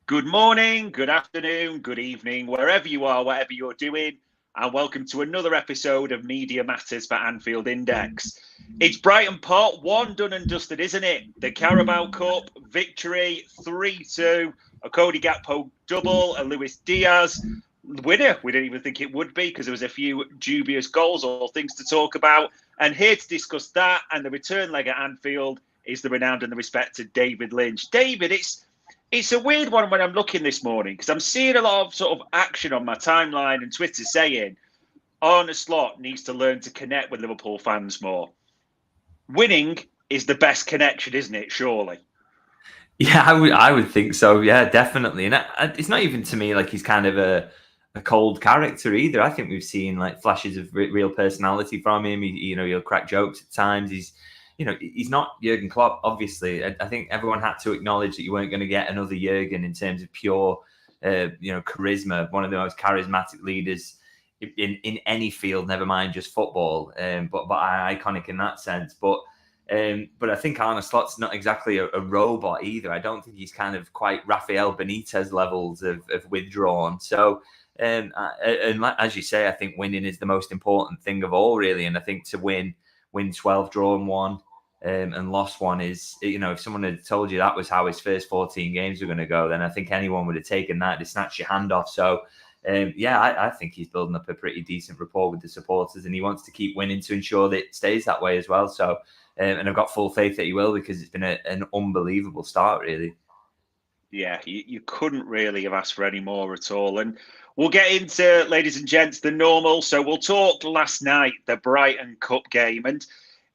Good morning, good afternoon, good evening, wherever you are, whatever you're doing, and welcome to another episode of Media Matters for Anfield Index. It's Brighton Part 1 done and dusted, isn't it? The Carabao Cup victory 3-2, a Cody Gakpo double, a Luis Diaz winner. We didn't even think it would be because there was a few dubious goals or things to talk about. And here to discuss that and the return leg at Anfield is the renowned and the respected David Lynch. David, it's a weird one when I'm looking this morning because I'm seeing a lot of sort of action on my timeline and Twitter saying Arne Slot needs to learn to connect with Liverpool fans more. Winning is the best connection, isn't it? Surely. Yeah, I would think so. Yeah, definitely. And it's not even to me like he's kind of a cold character either. I think we've seen like flashes of real personality from him. He'll crack jokes at times. He's not Jurgen Klopp, obviously. I think everyone had to acknowledge that you weren't going to get another Jurgen in terms of pure, charisma. One of the most charismatic leaders in any field, never mind just football. But iconic in that sense. But I think Arne Slot's not exactly a robot either. I don't think he's kind of quite Rafael Benitez levels of withdrawn. So, and as you say, I think winning is the most important thing of all, really. And I think to win 12, drawn 1, and lost 1 is, if someone had told you that was how his first 14 games were going to go, then I think anyone would have taken that to snatch your hand off. So, I think he's building up a pretty decent rapport with the supporters, and he wants to keep winning to ensure that it stays that way as well. So, and I've got full faith that he will, because it's been an unbelievable start, really. Yeah, you couldn't really have asked for any more at all. And we'll get into, ladies and gents, the normal. So we'll talk last night, the Brighton Cup game. And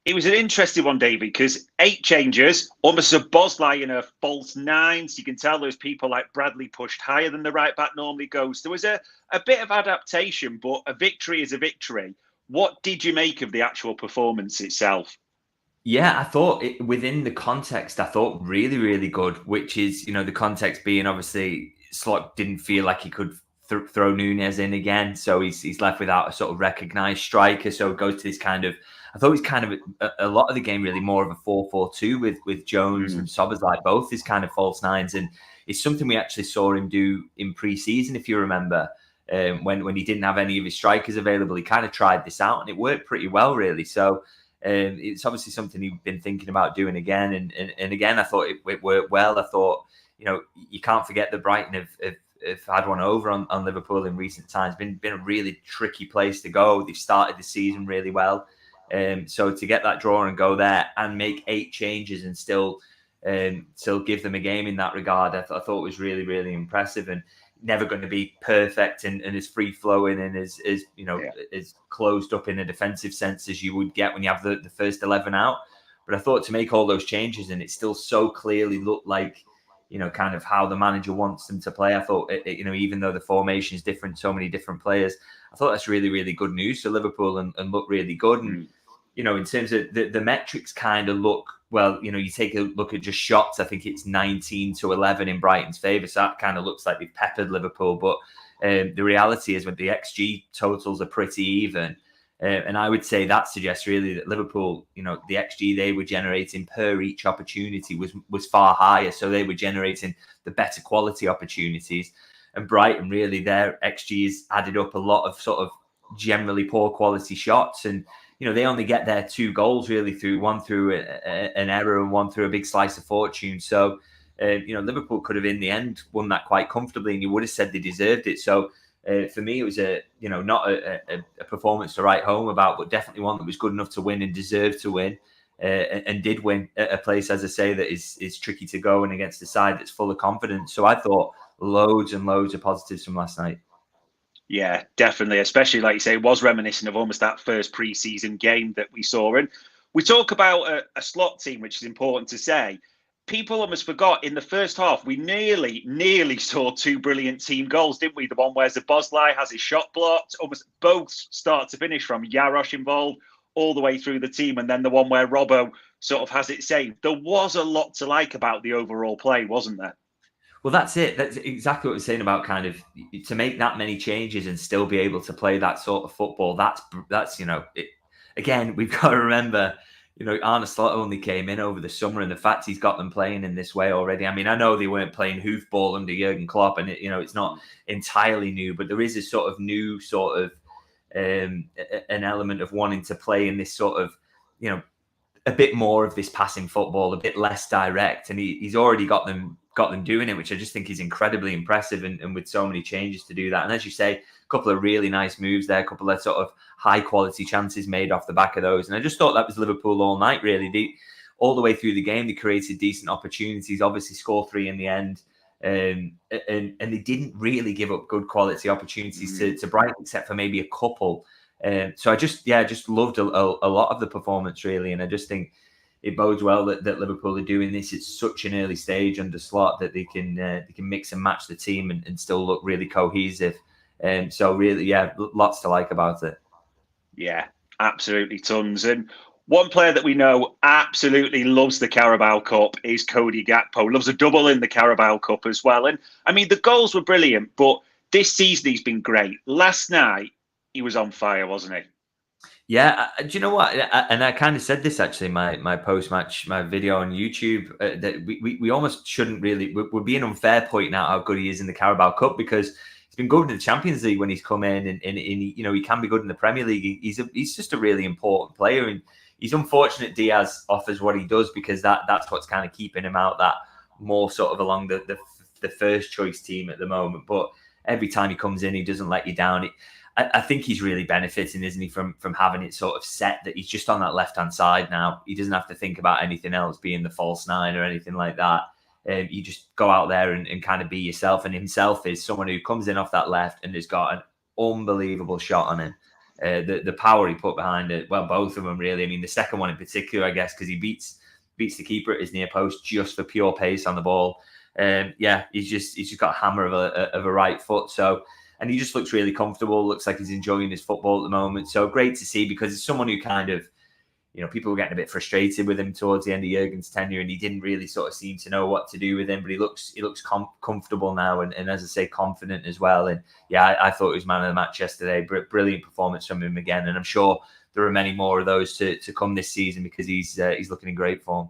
it was an interesting one, David, because 8 changes, almost a Bosley in a false 9. So you can tell there's people like Bradley pushed higher than the right back normally goes. There was a bit of adaptation, but a victory is a victory. What did you make of the actual performance itself? Yeah, I thought within the context, I thought really, really good, which is, the context being obviously Slot didn't feel like he could throw Nunez in again. So he's left without a sort of recognised striker. So it goes to this kind of, I thought it was kind of a lot of the game really more of a 4-4-2 with Jones and Szoboszlai, both his kind of false 9s. And it's something we actually saw him do in pre-season, if you remember, when he didn't have any of his strikers available. He kind of tried this out and it worked pretty well, really. So it's obviously something he'd been thinking about doing again. And again, I thought it worked well. I thought, you can't forget that Brighton have had one over on Liverpool in recent times. Been a really tricky place to go. They've started the season really well. So to get that draw and go there and make 8 changes and still give them a game in that regard, I thought was really, really impressive. And never going to be perfect and as free flowing and as closed up in a defensive sense as you would get when you have the first 11 out. But I thought to make all those changes and it still so clearly looked like, kind of how the manager wants them to play. I thought, even though the formation is different, so many different players, I thought that's really, really good news for Liverpool and look really good. And, in terms of the metrics kind of look, well, you take a look at just shots. I think it's 19-11 in Brighton's favour. So that kind of looks like they've peppered Liverpool. But the reality is when the XG totals are pretty even. And I would say that suggests really that Liverpool, the XG they were generating per each opportunity was far higher. So they were generating the better quality opportunities. And Brighton, really, their XGs added up a lot of sort of generally poor quality shots. And, they only get their 2 goals really one through an error and one through a big slice of fortune. So, Liverpool could have in the end won that quite comfortably and you would have said they deserved it. So for me, it was not a performance to write home about, but definitely one that was good enough to win and deserved to win and did win at a place, as I say, that is tricky to go and against a side that's full of confidence. So I thought loads and loads of positives from last night. Yeah, definitely. Especially, like you say, it was reminiscent of almost that first pre-season game that we saw. And we talk about a slot team, which is important to say. People almost forgot in the first half, we nearly saw 2 brilliant team goals, didn't we? The one where Szoboszlai has his shot blocked, almost both start to finish from Jarosz involved all the way through the team. And then the one where Robbo sort of has it saved. There was a lot to like about the overall play, wasn't there? Well, that's it. That's exactly what we're saying about kind of to make that many changes and still be able to play that sort of football. That's again, we've got to remember Arne Slot only came in over the summer, and the fact he's got them playing in this way already. I mean, I know they weren't playing hoofball under Jurgen Klopp, and it's not entirely new, but there is a sort of new sort of an element of wanting to play in this sort of, a bit more of this passing football, a bit less direct, and he's already got them doing it, which I just think is incredibly impressive, and with so many changes to do that. And as you say, a couple of really nice moves there, a couple of sort of high quality chances made off the back of those. And I just thought that was Liverpool all night, really. All the way through the game, they created decent opportunities, obviously score 3 in the end. And they didn't really give up good quality opportunities to Brighton, except for maybe a couple. So I just loved a lot of the performance, really. And I just think it bodes well that Liverpool are doing this at such an early stage under Slot, that they can mix and match the team and still look really cohesive. So really, lots to like about it. Yeah, absolutely tons. And one player that we know absolutely loves the Carabao Cup is Cody Gakpo. Loves a double in the Carabao Cup as well. And I mean, the goals were brilliant, but this season he's been great. Last night, he was on fire, wasn't he? Yeah, do you know what? And I kind of said this actually, my post-match, my video on YouTube, that we almost shouldn't really, we're being unfair pointing out how good he is in the Carabao Cup, because he's been good in the Champions League when he's come in, and he can be good in the Premier League. He's just a really important player, and he's unfortunate Diaz offers what he does, because that's what's kind of keeping him out, that more sort of along the first choice team at the moment. But every time he comes in, he doesn't let you down. I think he's really benefiting, isn't he, from having it sort of set that he's just on that left-hand side now. He doesn't have to think about anything else, being the false nine or anything like that. You just go out there and kind of be yourself. And himself is someone who comes in off that left and has got an unbelievable shot on him. The power he put behind it, well, both of them really. I mean, the second one in particular, I guess, because he beats the keeper at his near post just for pure pace on the ball. He's just got a hammer of a right foot. So. And he just looks really comfortable, looks like he's enjoying his football at the moment. So great to see, because it's someone who kind of, people were getting a bit frustrated with him towards the end of Jurgen's tenure, and he didn't really sort of seem to know what to do with him. But he looks comfortable now, and as I say, confident as well. And yeah, I thought he was man of the match yesterday. Brilliant performance from him again. And I'm sure there are many more of those to come this season, because he's looking in great form.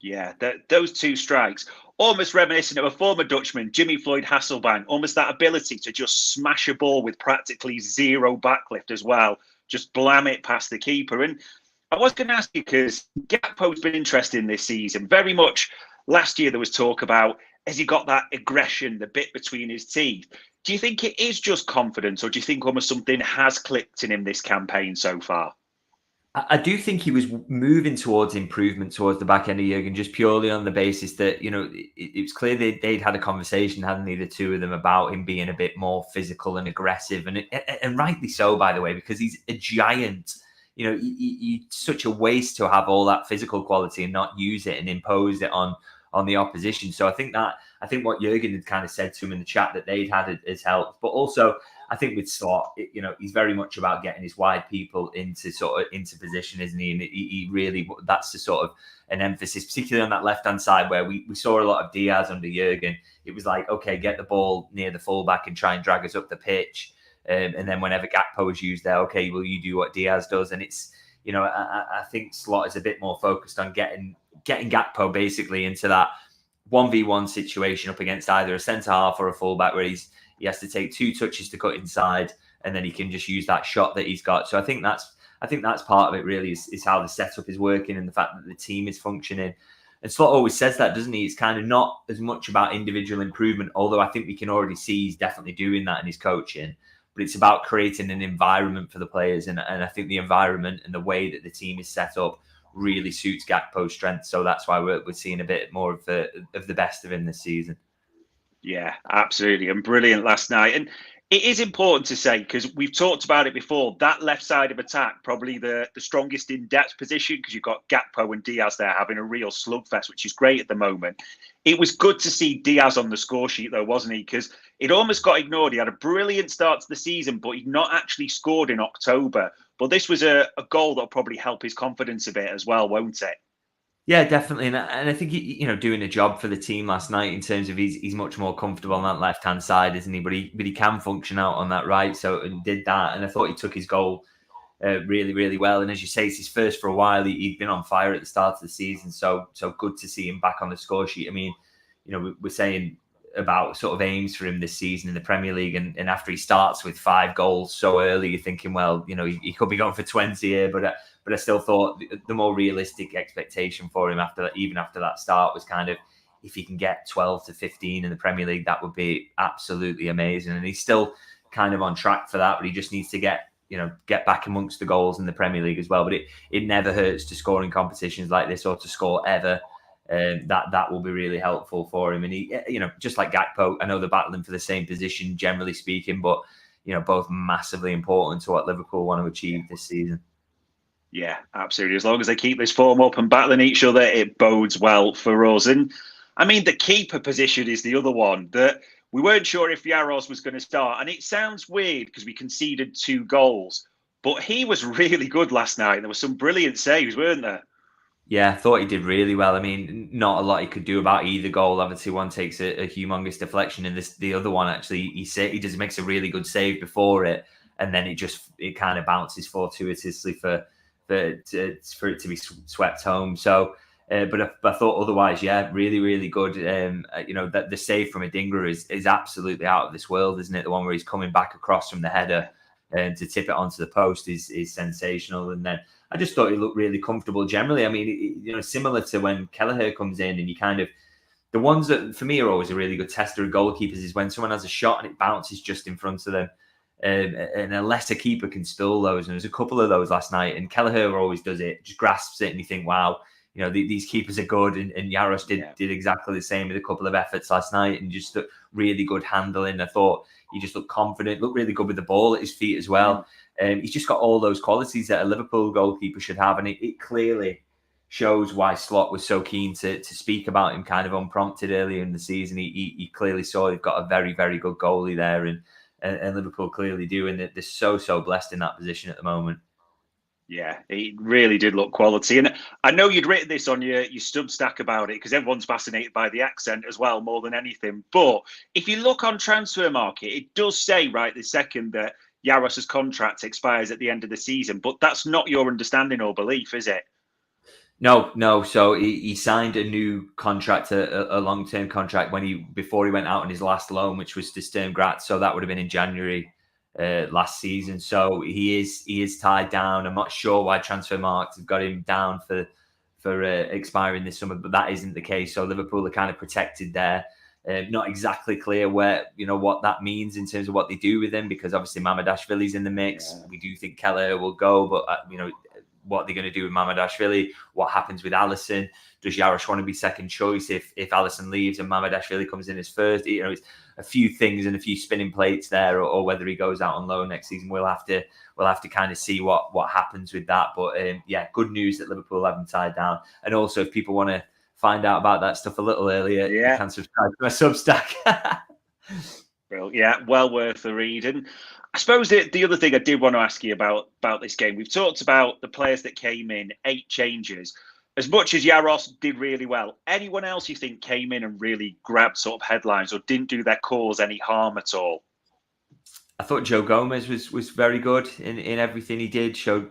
Yeah, those two strikes, almost reminiscent of a former Dutchman, Jimmy Floyd Hasselbank, almost that ability to just smash a ball with practically zero backlift as well, just blam it past the keeper. And I was going to ask you, because Gakpo's been interesting this season, very much. Last year there was talk about, has he got that aggression, the bit between his teeth? Do you think it is just confidence, or do you think almost something has clicked in him this campaign so far? I do think he was moving towards improvement towards the back end of Jurgen, just purely on the basis that, it was clear they'd had a conversation, hadn't they, the two of them, about him being a bit more physical and aggressive. And rightly so, by the way, because he's a giant. It's such a waste to have all that physical quality and not use it and impose it on the opposition. So I think what Jurgen had kind of said to him in the chat that they'd had has helped. But also, I think with Slot, he's very much about getting his wide people into position, isn't he? And he really, that's the sort of an emphasis, particularly on that left-hand side, where we saw a lot of Diaz under Jurgen. It was like, okay, get the ball near the fullback and try and drag us up the pitch. And then whenever Gakpo is used there, okay, well, you do what Diaz does. And it's, I think Slot is a bit more focused on getting Gakpo basically into that 1v1 situation up against either a centre-half or a fullback, where he has to take 2 touches to cut inside, and then he can just use that shot that he's got. So I think that's part of it, really, is how the setup is working and the fact that the team is functioning. And Slot always says that, doesn't he? It's kind of not as much about individual improvement, although I think we can already see he's definitely doing that in his coaching. But it's about creating an environment for the players. And I think the environment and the way that the team is set up really suits Gakpo's strength. So that's why we're seeing a bit more of the best of him this season. Yeah, absolutely. And brilliant last night. And it is important to say, because we've talked about it before, that left side of attack, probably the strongest in-depth position, because you've got Gakpo and Diaz there having a real slugfest, which is great at the moment. It was good to see Diaz on the score sheet, though, wasn't he? Because it almost got ignored. He had a brilliant start to the season, but he'd not actually scored in October. But this was a goal that'll probably help his confidence a bit as well, won't it? Yeah, definitely. And I think, doing a job for the team last night in terms of he's much more comfortable on that left-hand side, isn't he? But he can function out on that right. So, and did that. And I thought he took his goal really, really well. And as you say, it's his first for a while. He'd been on fire at the start of the season, so good to see him back on the score sheet. I mean, we're saying about sort of aims for him this season in the Premier League, and after he starts with 5 goals so early, you're thinking, well, he could be going for 20 here, but I still thought the more realistic expectation for him even after that start was kind of, if he can get 12 to 15 in the Premier League, that would be absolutely amazing. And he's still kind of on track for that, but he just needs to get back amongst the goals in the Premier League as well. But it never hurts to score in competitions like this, or to score ever. That will be really helpful for him. And he, just like Gakpo, I know they're battling for the same position, generally speaking, but both massively important to what Liverpool want to achieve this season. Yeah, absolutely. As long as they keep this form up and battling each other, it bodes well for us. And I mean, the keeper position is the other one that we weren't sure if Yaros was going to start. And it sounds weird because we conceded 2 goals, but he was really good last night. There were some brilliant saves, weren't there? Yeah, I thought he did really well. I mean, not a lot he could do about either goal. Obviously, one takes a humongous deflection, and the other one actually he makes a really good save before it, and then it kind of bounces fortuitously for it to be swept home. So, but I thought otherwise, yeah, really, really good. That the save from Adingra is absolutely out of this world, isn't it? The one where he's coming back across from the header and to tip it onto the post is sensational. And then I just thought he looked really comfortable generally. I mean, similar to when Kelleher comes in, and you kind of, the ones that for me are always a really good tester of goalkeepers is when someone has a shot and it bounces just in front of them. And a lesser keeper can stall those. And there's a couple of those last night, and Kelleher always does it, just grasps it, and you think, wow, these keepers are good. And Yaros did exactly the same with a couple of efforts last night, and just really good handling. I thought he just looked confident, looked really good with the ball at his feet as well. He's just got all those qualities that a Liverpool goalkeeper should have, and it clearly shows why Slot was so keen to speak about him kind of unprompted earlier in the season. He clearly saw they've got a very, very good goalie there, and Liverpool clearly do, and they're so blessed in that position at the moment. Yeah, it really did look quality. And I know you'd written this on your Substack about it, because everyone's fascinated by the accent as well, more than anything. But if you look on Transfer Market, it does say right this second that Yaros's contract expires at the end of the season. But that's not your understanding or belief, is it? No. So he signed a new contract, a long-term contract before he went out on his last loan, which was to Sturm Graz. So that would have been in January last season. So he is tied down. I'm not sure why Transfermarkt have got him down for expiring this summer, but that isn't the case. So Liverpool are kind of protected there. Not exactly clear where what that means in terms of what they do with him, because obviously Mamadashvili's in the mix. Yeah. We do think Kelleher will go, but what they're going to do with Mamadashvili, what happens with Alisson. Does Yaros want to be second choice if Alisson leaves and Mamadashvili comes in as first? It's a few things and a few spinning plates there, or whether he goes out on loan next season. We'll have to kind of see what happens with that. But good news that Liverpool have him tied down. And also, if people want to find out about that stuff a little earlier, you can subscribe to my Substack. Well, yeah, well worth the read. And I suppose the other thing I did want to ask you about this game, we've talked about the players that came in, 8 changes. As much as Yaros did really well, anyone else you think came in and really grabbed sort of headlines or didn't do their cause any harm at all? I thought Joe Gomez was very good in everything he did. Showed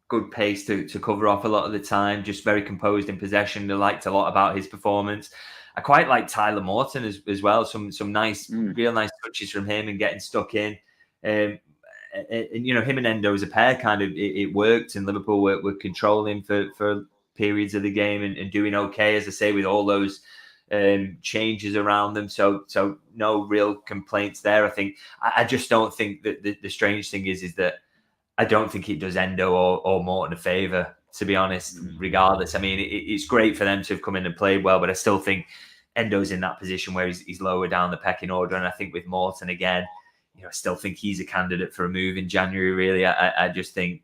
good pace to cover off a lot of the time. Just very composed in possession. I liked a lot about his performance. I quite like Tyler Morton as well. Some nice, real nice touches from him and getting stuck in. And him and Endo as a pair kind of it worked, and Liverpool were controlling for periods of the game and doing okay, as I say, with all those changes around them. So no real complaints there. I think I just don't think that the strange thing is that I don't think it does Endo or Morton a favour, to be honest, regardless. I mean, it's great for them to have come in and played well, but I still think Endo's in that position where he's lower down the pecking order. And I think with Morton again, I still think he's a candidate for a move in January, really. I just think,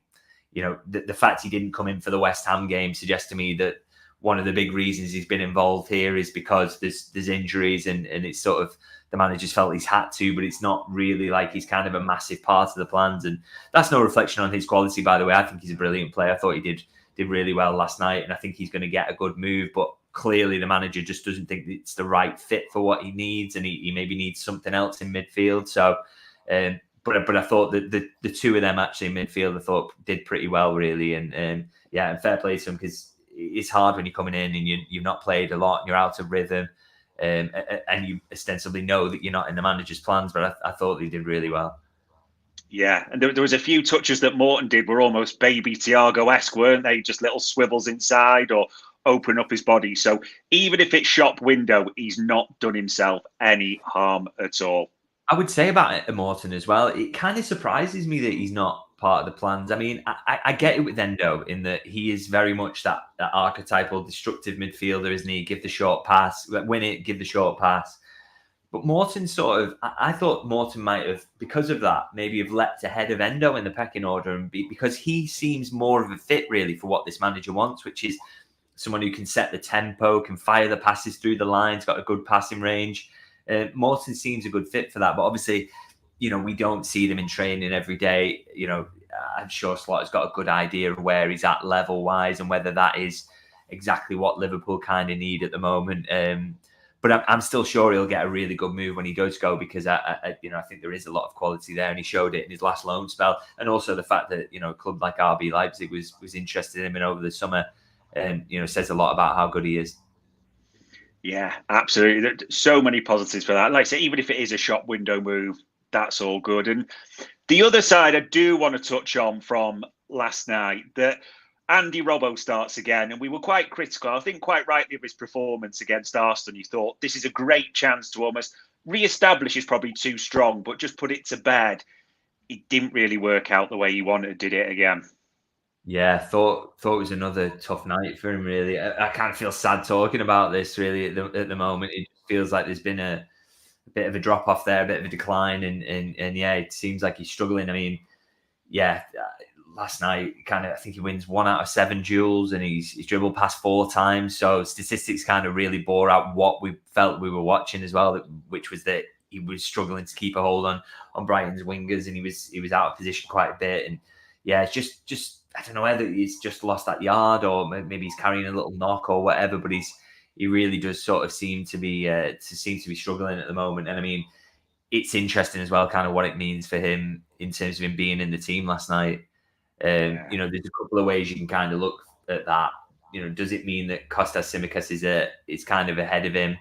the fact he didn't come in for the West Ham game suggests to me that one of the big reasons he's been involved here is because there's injuries and it's sort of the manager's felt he's had to, but it's not really like he's kind of a massive part of the plans. And that's no reflection on his quality, by the way. I think he's a brilliant player. I thought he did really well last night, and I think he's going to get a good move. But clearly the manager just doesn't think it's the right fit for what he needs, and he maybe needs something else in midfield. So, but I thought that the two of them actually in midfield, I thought did pretty well really, and yeah, and fair play to them, because it's hard when you're coming in and you've not played a lot and you're out of rhythm, and you ostensibly know that you're not in the manager's plans. But I thought they did really well. Yeah, and there was a few touches that Morton did were almost baby Thiago-esque, weren't they? Just little swivels inside or open up his body. So even if it's shop window, he's not done himself any harm at all. I would say about Morton as well, it kind of surprises me that he's not part of the plans. I mean, I get it with Endo in that he is very much that archetypal destructive midfielder, isn't he? Give the short pass, win it, give the short pass. But Morton I thought Morton might have, because of that, maybe have leapt ahead of Endo in the pecking order, and because he seems more of a fit really for what this manager wants, which is someone who can set the tempo, can fire the passes through the lines, got a good passing range. Morton seems a good fit for that, but obviously, we don't see them in training every day. I'm sure Slotter's got a good idea of where he's at level-wise and whether that is exactly what Liverpool kind of need at the moment. But I'm still sure he'll get a really good move when he does go, because I think there is a lot of quality there, and he showed it in his last loan spell. And also the fact that a club like RB Leipzig was interested in him over the summer, says a lot about how good he is. Yeah, absolutely. There's so many positives for that. Like I say, even if it is a shop window move, that's all good. And the other side I do want to touch on from last night, that Andy Robbo starts again, and we were quite critical, I think quite rightly, of his performance against Arsenal. You thought this is a great chance to almost re-establish, is probably too strong, but just put it to bed. It didn't really work out the way he wanted, did it again? Yeah, thought it was another tough night for him, really. I kind of feel sad talking about this, really, at the moment. It feels like there's been a bit of a drop-off there, a bit of a decline, and yeah, it seems like he's struggling. I mean, yeah, last night, I think he wins 1 out of 7 duels, and he's dribbled past 4 times. So statistics kind of really bore out what we felt we were watching as well, which was that he was struggling to keep a hold on Brighton's wingers, and he was out of position quite a bit. And yeah, it's just I don't know whether he's just lost that yard or maybe he's carrying a little knock or whatever, but he really does sort of seem to be struggling at the moment. And I mean, it's interesting as well, kind of what it means for him in terms of him being in the team last night. There's a couple of ways you can kind of look at that. Does it mean that Kostas Tsimikas is kind of ahead of him,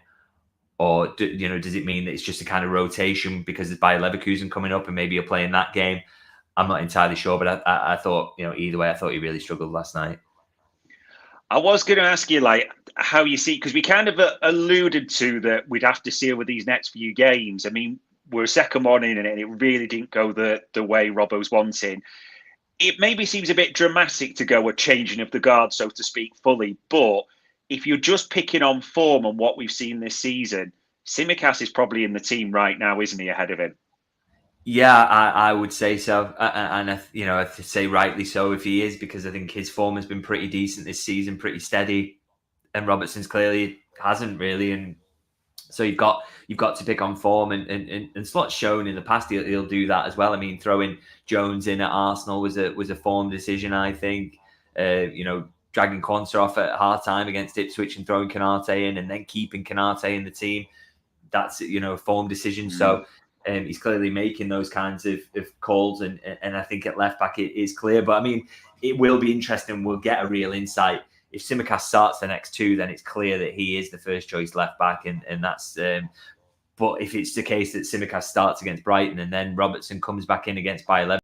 or does it mean that it's just a kind of rotation because it's Bayer Leverkusen coming up and maybe you're playing that game? I'm not entirely sure, but I thought, either way, I thought he really struggled last night. I was going to ask you, how you see, because we kind of alluded to that we'd have to see with these next few games. I mean, we're a second one in, and it really didn't go the way Robbo's wanting. It maybe seems a bit dramatic to go a changing of the guard, so to speak, fully. But if you're just picking on form and what we've seen this season, Tsimikas is probably in the team right now, isn't he, ahead of him? Yeah, I would say so, and I'd say rightly so if he is, because I think his form has been pretty decent this season, pretty steady, and Robertson's clearly hasn't really, and so you've got to pick on form, and Slot's shown in the past he'll do that as well. I mean, throwing Jones in at Arsenal was a form decision, I think. Dragging Quansah off at half time against Ipswich and throwing Canate in, and then keeping Canate in the team, that's a form decision. So. He's clearly making those kinds of calls, and I think at left back it is clear. But I mean, it will be interesting. We'll get a real insight. If Tsimikas starts the next 2, then it's clear that he is the first choice left back, and that's. But if it's the case that Tsimikas starts against Brighton and then Robertson comes back in against Bayer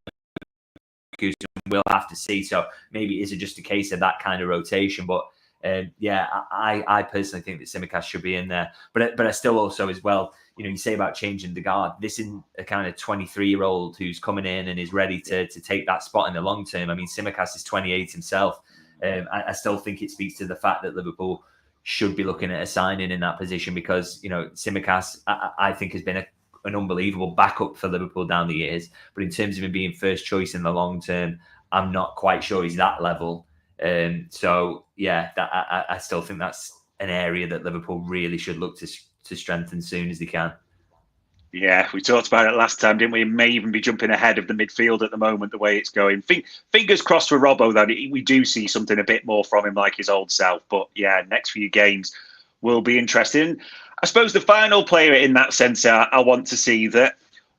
Leverkusen, we'll have to see. So maybe it is just a case of that kind of rotation, but. I personally think that Tsimikas should be in there, but I still also as well. You say about changing the guard. This isn't a kind of 23-year-old who's coming in and is ready to take that spot in the long term. I mean, Tsimikas is 28 himself. I still think it speaks to the fact that Liverpool should be looking at a signing in that position, because Tsimikas I think has been an unbelievable backup for Liverpool down the years. But in terms of him being first choice in the long term, I'm not quite sure he's that level. So yeah, I still think that's an area that Liverpool really should look to strengthen soon as they can. Yeah, we talked about it last time, didn't we? It may even be jumping ahead of the midfield at the moment, the way it's going. Fingers crossed for Robbo that we do see something a bit more from him, like his old self. But yeah, next few games will be interesting. I suppose the final player in that sense I want to see that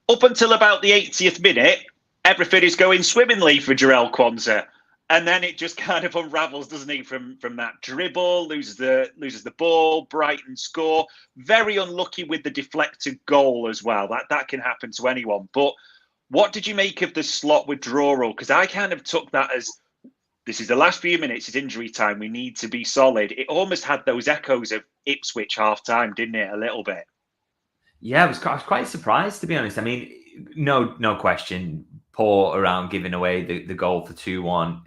Up until about the 80th minute, everything is going swimmingly for Jarell Quansah. And then it just kind of unravels, doesn't he? From that dribble, loses the ball. Brighton score. Very unlucky with the deflected goal as well. That can happen to anyone. But what did you make of the Slot withdrawal? Because I kind of took that as this is the last few minutes. It's injury time. We need to be solid. It almost had those echoes of Ipswich half time, didn't it? A little bit. Yeah, I was quite surprised, to be honest. I mean, no question. Poor around giving away the goal for 2-1.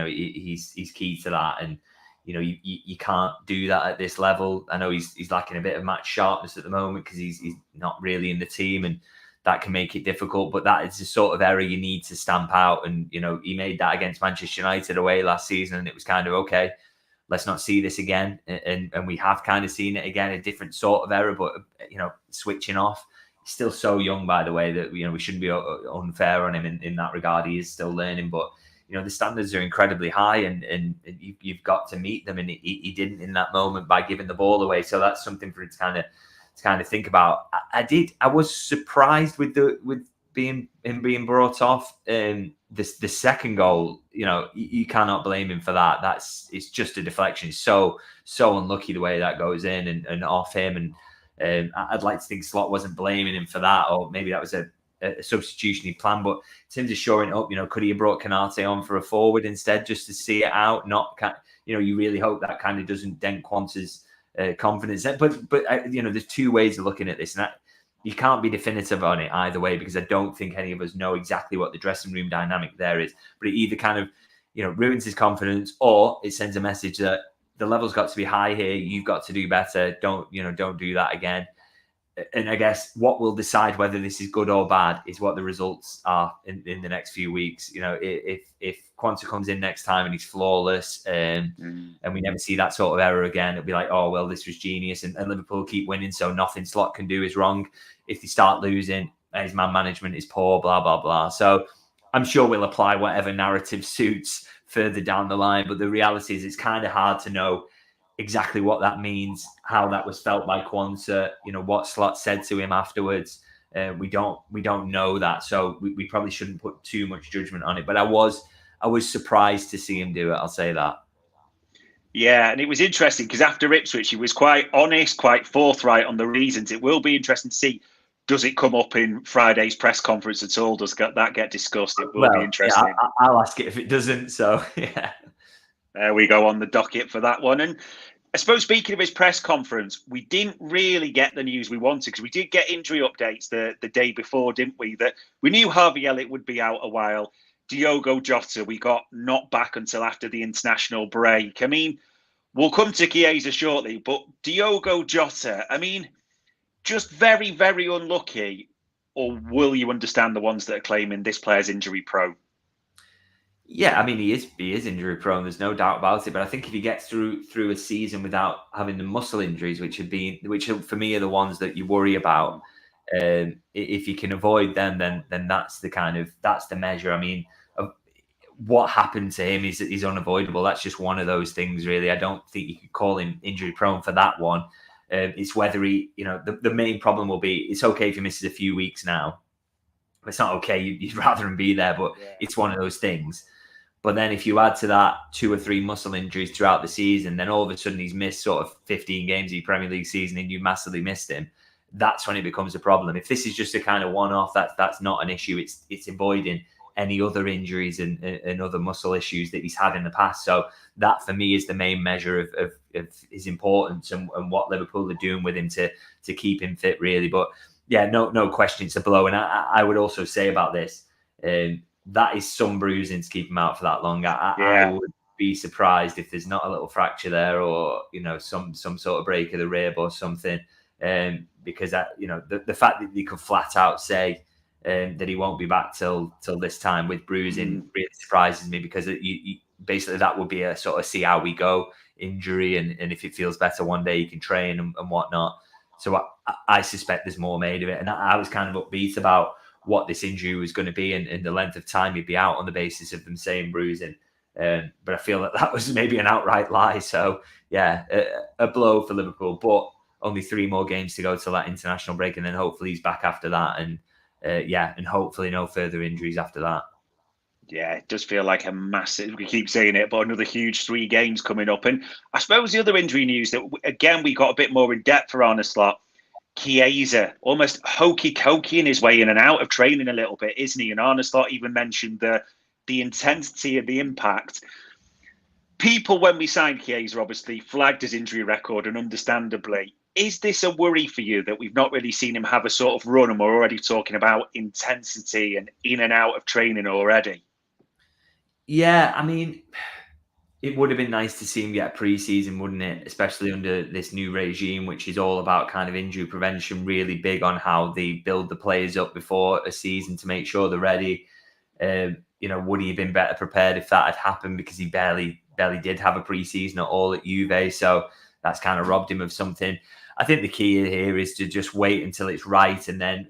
He's key to that, and you can't do that at this level. I know he's lacking a bit of match sharpness at the moment because he's not really in the team, and that can make it difficult. But that is the sort of error you need to stamp out. And he made that against Manchester United away last season, and it was kind of okay. Let's not see this again, and we have kind of seen it again, a different sort of error, but switching off. He's still so young, by the way, that we shouldn't be unfair on him in that regard. He is still learning, but the standards are incredibly high, and you've got to meet them, and he didn't in that moment by giving the ball away. So that's something for him to kind of think about. I was surprised with being brought off. The second goal, you cannot blame him for that. It's just a deflection. It's so unlucky the way that goes in and off him. And I'd like to think Slot wasn't blaming him for that, or maybe that was a substitution he planned. But in terms of shoring it up, could he have brought Canate on for a forward instead, just to see it out? Not, you really hope that kind of doesn't dent Quansah's confidence. But there's two ways of looking at this, and you can't be definitive on it either way, because I don't think any of us know exactly what the dressing room dynamic there is. But it either kind of, ruins his confidence, or it sends a message that the level's got to be high here. You've got to do better. Don't do that again. And I guess what will decide whether this is good or bad is what the results are in the next few weeks. If Quansah comes in next time and he's flawless, and we never see that sort of error again, it'll be like, oh, well, this was genius, and Liverpool keep winning, so nothing Slot can do is wrong. If they start losing, his man management is poor, blah, blah, blah. So I'm sure we'll apply whatever narrative suits further down the line. But the reality is it's kind of hard to know exactly what that means, how that was felt by Quansah, what Slot said to him afterwards. We don't know that. So we probably shouldn't put too much judgment on it. But I was surprised to see him do it. I'll say that. Yeah, and it was interesting because after Ipswich, he was quite honest, quite forthright on the reasons. It will be interesting to see, does it come up in Friday's press conference at all? Does that get discussed? It will be interesting. Yeah, I'll ask it if it doesn't. So, yeah. There we go on the docket for that one. And I suppose speaking of his press conference, we didn't really get the news we wanted, because we did get injury updates the day before, didn't we? That we knew Harvey Elliott would be out a while. Diogo Jota, we got not back until after the international break. I mean, we'll come to Chiesa shortly, but Diogo Jota, I mean, just very, very unlucky, or will you understand the ones that are claiming this player's injury prone? Yeah, I mean, he is injury prone. There's no doubt about it. But I think if he gets through a season without having the muscle injuries, which for me are the ones that you worry about, if you can avoid them, then that's the measure. I mean, what happened to him is unavoidable. That's just one of those things, really. I don't think you could call him injury prone for that one. It's whether he, the main problem will be, it's okay if he misses a few weeks now. It's not okay. You'd rather him be there, but it's one of those things. But then if you add to that 2 or 3 muscle injuries throughout the season, then all of a sudden he's missed sort of 15 games of your Premier League season and you massively missed him. That's when it becomes a problem. If this is just a kind of one-off, that's not an issue. It's avoiding any other injuries and other muscle issues that he's had in the past. So that for me is the main measure of his importance and what Liverpool are doing with him to keep him fit, really. But yeah, no question, it's a blow. And I would also say about this, that is some bruising to keep him out for that long. I would be surprised if there's not a little fracture there, or some sort of break of the rib or something. Because the fact that you could flat out say that he won't be back till this time with bruising really surprises me, because you basically that would be a sort of see how we go injury, and if it feels better one day you can train and whatnot. So I suspect there's more made of it, and I was kind of upbeat about what this injury was going to be and the length of time he'd be out on the basis of them saying bruising. But I feel that was maybe an outright lie. So yeah, a blow for Liverpool, but only 3 more games to go till that international break, and then hopefully he's back after that. And and hopefully no further injuries after that. Yeah, it does feel like a massive, we keep saying it, but another huge 3 games coming up. And I suppose the other injury news that, again, we got a bit more in depth for Arne Slot, Chiesa, almost hokey-cokey in his way in and out of training a little bit, isn't he? And Arne Slot even mentioned the intensity and the impact. People, when we signed Chiesa, obviously flagged his injury record, and understandably. Is this a worry for you that we've not really seen him have a sort of run, and we're already talking about intensity and in and out of training already? Yeah, I mean, it would have been nice to see him get a pre-season, wouldn't it? Especially under this new regime, which is all about kind of injury prevention, really big on how they build the players up before a season to make sure they're ready. Would he have been better prepared if that had happened? Because he barely did have a pre-season at all at Juve, so that's kind of robbed him of something. I think the key here is to just wait until it's right, and then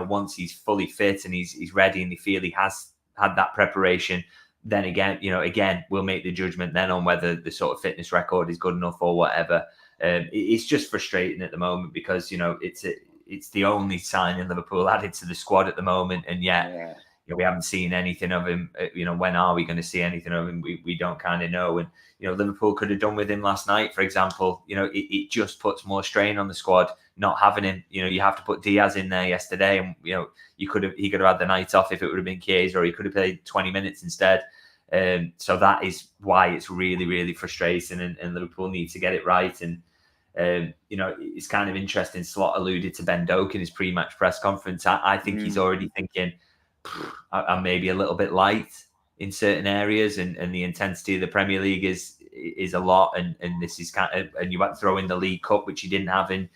once he's fully fit and he's ready and they feel he has had that preparation, then again, we'll make the judgment then on whether the sort of fitness record is good enough or whatever. It's just frustrating at the moment because it's the only signing Liverpool added to the squad at the moment, and yet we haven't seen anything of him. When are we going to see anything of him? We don't kind of know. And Liverpool could have done with him last night, for example. It just puts more strain on the squad not having him. You have to put Diaz in there yesterday, and he could have had the night off if it would have been Chiesa, or he could have played 20 minutes instead. So that is why it's really, really frustrating, and Liverpool need to get it right. And it's kind of interesting. Slot alluded to Ben Doak in his pre-match press conference. I think he's already thinking, I'm maybe a little bit light in certain areas, and the intensity of the Premier League is a lot, and this is kind of, and you had to throw in the League Cup, which he didn't have in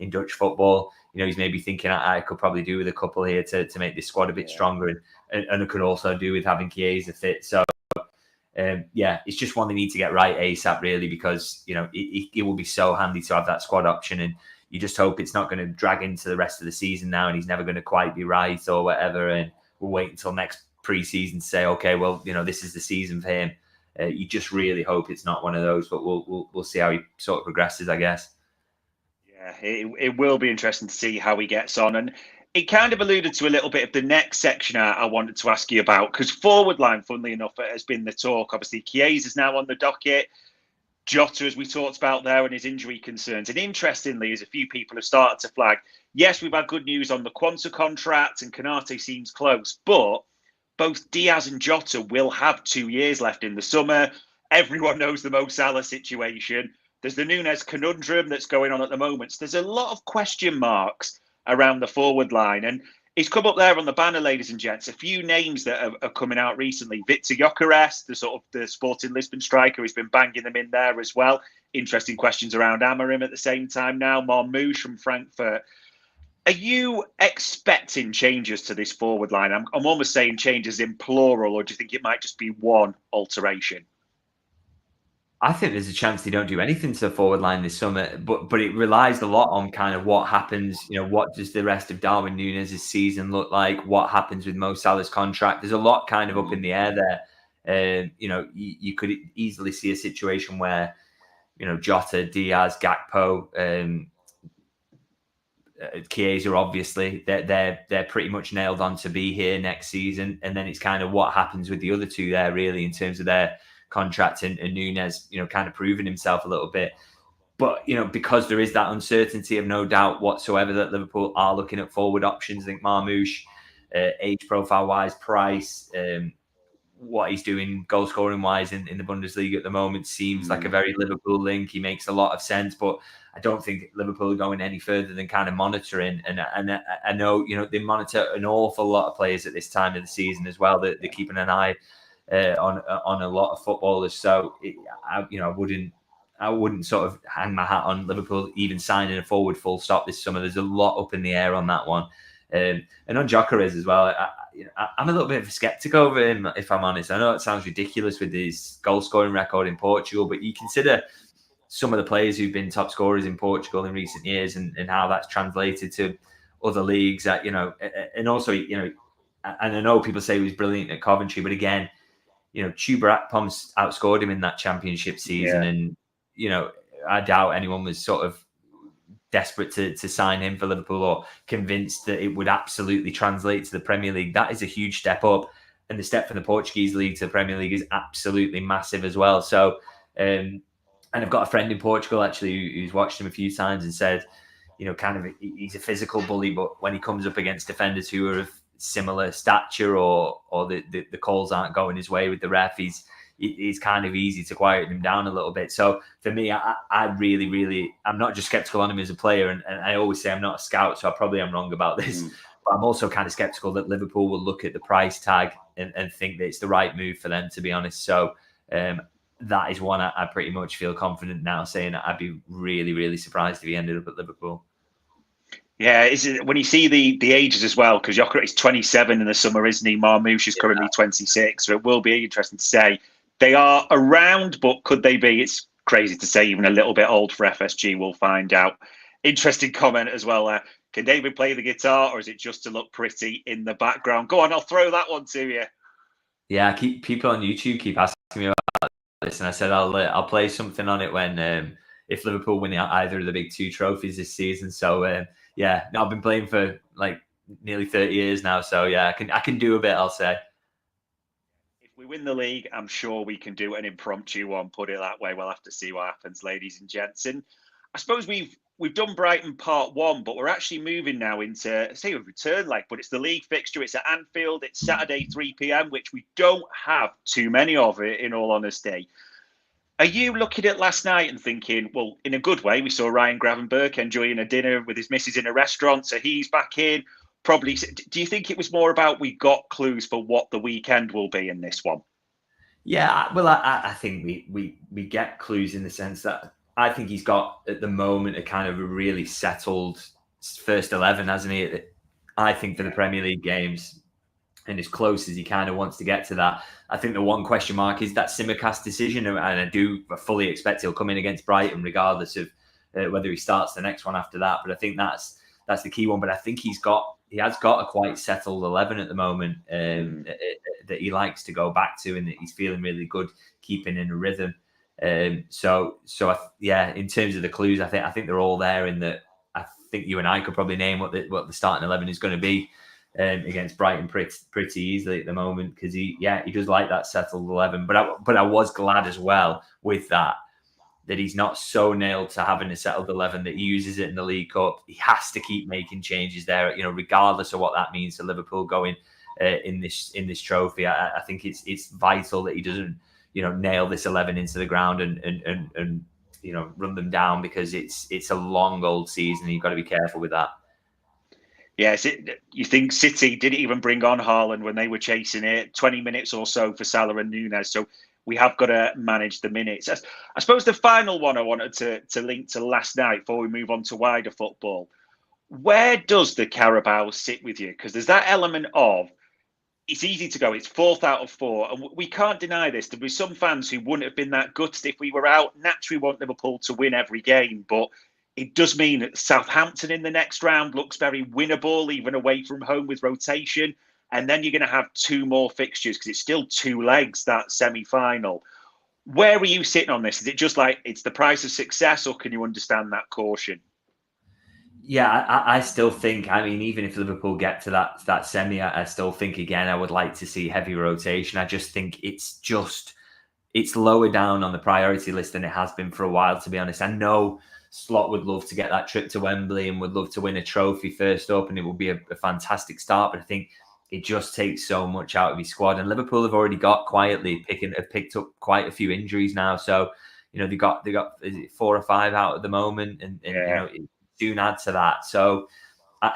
Dutch football. He's maybe thinking I could probably do with a couple here to make this squad a bit stronger, and it could also do with having Chiesa fit. So it's just one they need to get right ASAP, really, because it will be so handy to have that squad option, and you just hope it's not going to drag into the rest of the season now, and he's never going to quite be right or whatever, and we'll wait until next pre-season to say, okay, well, this is the season for him. You just really hope it's not one of those, but we'll see how he sort of progresses, I guess. Yeah, it will be interesting to see how he gets on. And it kind of alluded to a little bit of the next section I wanted to ask you about, because forward line, funnily enough, has been the talk. Obviously, Chiesa is now on the docket. Jota, as we talked about there, and his injury concerns. And interestingly, as a few people have started to flag, yes, we've had good news on the Quanta contract, and Konate seems close, but both Diaz and Jota will have 2 years left in the summer. Everyone knows the Mo Salah situation. There's the Núñez conundrum that's going on at the moment. So there's a lot of question marks around the forward line. And it's come up there on the banner, ladies and gents. A few names that are coming out recently. Victor Gyökeres, the Sporting Lisbon striker, has been banging them in there as well. Interesting questions around Amorim at the same time now. Marmoush from Frankfurt. Are you expecting changes to this forward line? I'm almost saying changes in plural, or do you think it might just be one alteration? I think there's a chance they don't do anything to the forward line this summer, but it relies a lot on kind of what happens. What does the rest of Darwin Núñez's season look like? What happens with Mo Salah's contract? There's a lot kind of up in the air there. You could easily see a situation where, Jota, Diaz, Gakpo, Chiesa, obviously, they're pretty much nailed on to be here next season, and then it's kind of what happens with the other two there, really, in terms of their contract, and Núñez, kind of proving himself a little bit. But, because there is that uncertainty of no doubt whatsoever that Liverpool are looking at forward options. I think Marmoush, age profile wise, price, what he's doing goal scoring wise in the Bundesliga at the moment seems like a very Liverpool link. He makes a lot of sense, but I don't think Liverpool are going any further than kind of monitoring. And I know, they monitor an awful lot of players at this time of the season as well. They're keeping an eye on a lot of footballers. So I wouldn't sort of hang my hat on Liverpool even signing a forward full stop this summer. There's a lot up in the air on that one. And on Gyökeres as well, I'm a little bit of a skeptic over him, if I'm honest. I know it sounds ridiculous with his goal scoring record in Portugal, but you consider some of the players who've been top scorers in Portugal in recent years, and how that's translated to other leagues. And also, and I know people say he was brilliant at Coventry, but again, Chuba Akpom's outscored him in that championship season, and I doubt anyone was sort of desperate to sign him for Liverpool or convinced that it would absolutely translate to the Premier League. That is a huge step up. And the step from the Portuguese league to the Premier League is absolutely massive as well. So, and I've got a friend in Portugal actually who's watched him a few times and said, kind of he's a physical bully, but when he comes up against defenders who are of similar stature or the calls aren't going his way with the ref, it's kind of easy to quiet him down a little bit. So for me, I really, really, I'm not just skeptical on him as a player. And I always say I'm not a scout, so I probably am wrong about this. But I'm also kind of skeptical that Liverpool will look at the price tag and think that it's the right move for them, to be honest. So that is one I pretty much feel confident now saying that I'd be really, really surprised if he ended up at Liverpool. Yeah, when you see the ages as well, because Jokerit is 27 in the summer, isn't he? Marmoush is currently 26, so it will be interesting to say. They are around, but could they be? It's crazy to say even a little bit old for FSG. We'll find out. Interesting comment as well. Can David play the guitar, or is it just to look pretty in the background? Go on, I'll throw that one to you. Yeah, people on YouTube keep asking me about this, and I said I'll play something on it when if Liverpool win either of the big two trophies this season. So I've been playing for like nearly 30 years now, so yeah, I can do a bit, I'll say. If we win the league, I'm sure we can do an impromptu one, put it that way. We'll have to see what happens, ladies and gents. And I suppose we've done Brighton part 1, but we're actually moving now into, say, a return leg, but it's the league fixture. It's at Anfield. It's Saturday, 3 p.m., which we don't have too many of, it, in all honesty. Are you looking at last night and thinking, well, in a good way, we saw Ryan Gravenberch enjoying a dinner with his missus in a restaurant, so he's back in. Probably, do you think it was more about we got clues for what the weekend will be in this one? Yeah, well, I think we get clues in the sense that I think he's got at the moment a kind of a really settled first 11, hasn't he? I think for the Premier League games, and as close as he kind of wants to get to that. I think the one question mark is that Simicast decision, and I do fully expect he'll come in against Brighton regardless of whether he starts the next one after that. But I think that's the key one. But I think he has got a quite settled 11 at the moment that he likes to go back to, and that he's feeling really good keeping in a rhythm. In terms of the clues, I think they're all there. In that, I think you and I could probably name what the starting 11 is going to be against Brighton pretty easily at the moment, because he does like that settled 11. But I was glad as well with that he's not so nailed to having a settled 11 that he uses it in the League Cup. He has to keep making changes there, regardless of what that means to Liverpool going in this trophy. I think it's vital that he doesn't nail this 11 into the ground and run them down, because it's a long old season. You've got to be careful with that. Yes, you think City didn't even bring on Haaland when they were chasing it, 20 minutes or so for Salah and Nunez. So we have got to manage the minutes. I suppose the final one I wanted to link to last night before we move on to wider football. Where does the Carabao sit with you? Because there's that element of, it's easy to go, it's 4th out of 4. And we can't deny this. There'll be some fans who wouldn't have been that gutted if we were out. Naturally, we want Liverpool to win every game, but it does mean that Southampton in the next round looks very winnable, even away from home with rotation. And then you're going to have 2 more fixtures, because it's still 2 legs, that semi-final. Where are you sitting on this? Is it just like it's the price of success, or can you understand that caution? Yeah, I still think, even if Liverpool get to that semi, I still think, again, I would like to see heavy rotation. I just think it's lower down on the priority list than it has been for a while, to be honest. I know Slot would love to get that trip to Wembley and would love to win a trophy first up, and it would be a fantastic start. But I think it just takes so much out of his squad. And Liverpool have already got picked up quite a few injuries now. So, they got is it 4 or 5 out at the moment, and soon add to that. So, I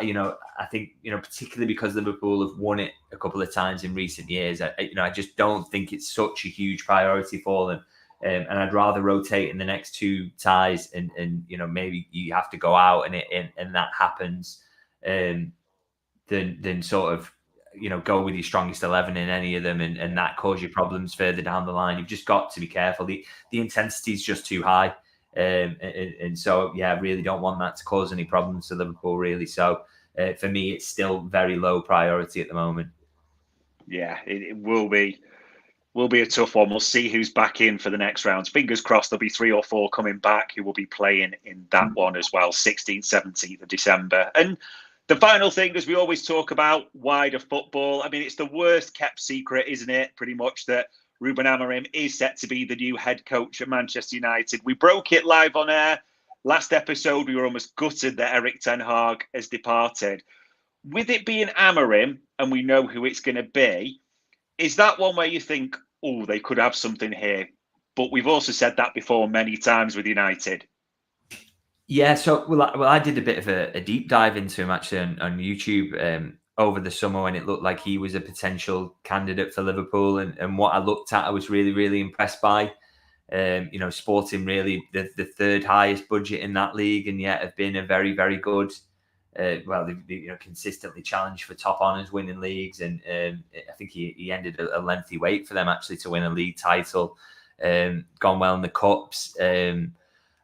think, particularly because Liverpool have won it a couple of times in recent years, I just don't think it's such a huge priority for them. And I'd rather rotate in the next 2 ties, and maybe you have to go out and that happens, than sort of go with your strongest 11 in any of them, and that cause you problems further down the line. You've just got to be careful. The intensity is just too high, and so I really don't want that to cause any problems to Liverpool, really. So for me, it's still very low priority at the moment. Yeah, it will be. will be a tough one. We'll see who's back in for the next rounds. Fingers crossed there'll be 3 or 4 coming back who will be playing in that one as well, 16th, 17th of December. And the final thing, as we always talk about, wider football. I mean, it's the worst kept secret, isn't it? Pretty much that Ruben Amorim is set to be the new head coach at Manchester United. We broke it live on air. Last episode, we were almost gutted that Erik ten Hag has departed. With it being Amorim, and we know who it's going to be, is that one where you think, oh, they could have something here? But we've also said that before many times with United. Yeah, so I did a bit of a deep dive into him actually on YouTube over the summer when it looked like he was a potential candidate for Liverpool, and what I looked at, I was really, really impressed by. Sporting really the third highest budget in that league, and yet have been a very, very good. They've consistently challenged for top honours, winning leagues, and I think he ended a lengthy wait for them actually to win a league title. Gone well in the cups.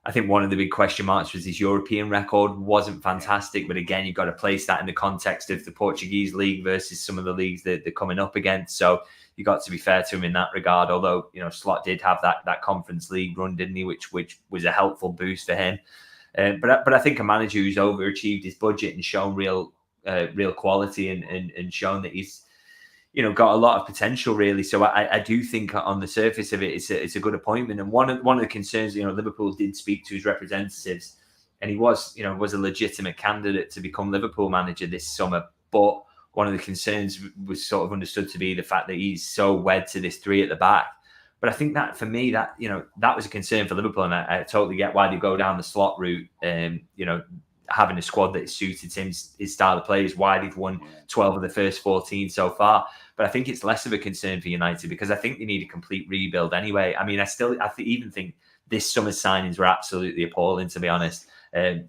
I think one of the big question marks was his European record wasn't fantastic, but again, you've got to place that in the context of the Portuguese league versus some of the leagues that they're coming up against. So you got to be fair to him in that regard. Although Slot did have that Conference League run, didn't he? Which was a helpful boost for him. But I think a manager who's overachieved his budget and shown real quality and shown that he's got a lot of potential really. So I do think on the surface of it, it's a good appointment. And one of the concerns, Liverpool did speak to his representatives, and he was a legitimate candidate to become Liverpool manager this summer. But one of the concerns was sort of understood to be the fact that he's so wed to this 3 at the back. But I think that for me, that was a concern for Liverpool, and I totally get why they go down the Slot route. Having a squad that suited his style of play is why they've won 12 of the first 14 so far. But I think it's less of a concern for United because I think they need a complete rebuild anyway. I mean, I even think this summer's signings were absolutely appalling, to be honest. I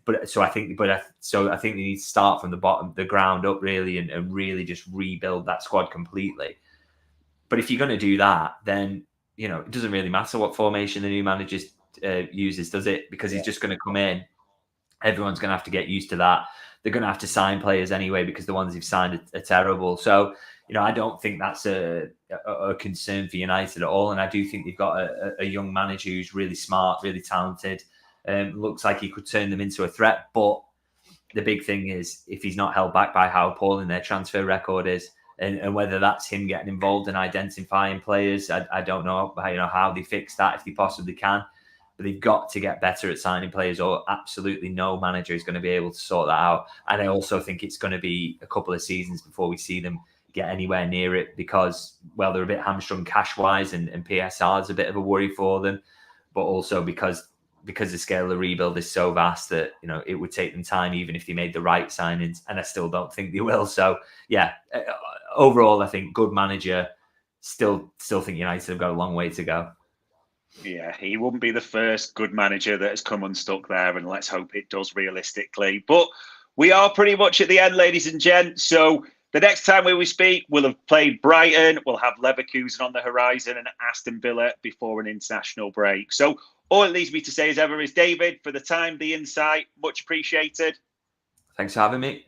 think they need to start from the bottom, the ground up, really, and really just rebuild that squad completely. But if you're going to do that, then it doesn't really matter what formation the new manager uses, does it? Because he's just going to come in. Everyone's going to have to get used to that. They're going to have to sign players anyway because the ones they've signed are terrible. So, I don't think that's a concern for United at all. And I do think they've got a young manager who's really smart, really talented. Looks like he could turn them into a threat. But the big thing is if he's not held back by how appalling their transfer record is, and whether that's him getting involved in identifying players, I don't know how they fix that if they possibly can. But they've got to get better at signing players, or absolutely no manager is going to be able to sort that out. And I also think it's going to be a couple of seasons before we see them get anywhere near it because, well, they're a bit hamstrung cash-wise and PSR is a bit of a worry for them. But also because the scale of the rebuild is so vast that, it would take them time even if they made the right signings. And I still don't think they will. So, yeah, overall, I think good manager. Still think United have got a long way to go. Yeah, he wouldn't be the first good manager that has come unstuck there, and let's hope it does realistically. But we are pretty much at the end, ladies and gents. So the next time we speak, we'll have played Brighton, we'll have Leverkusen on the horizon and Aston Villa before an international break. So all it leaves me to say as ever is, David, for the time, the insight, much appreciated. Thanks for having me.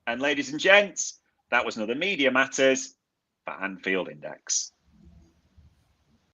And ladies and gents, that was another Media Matters for Anfield Index.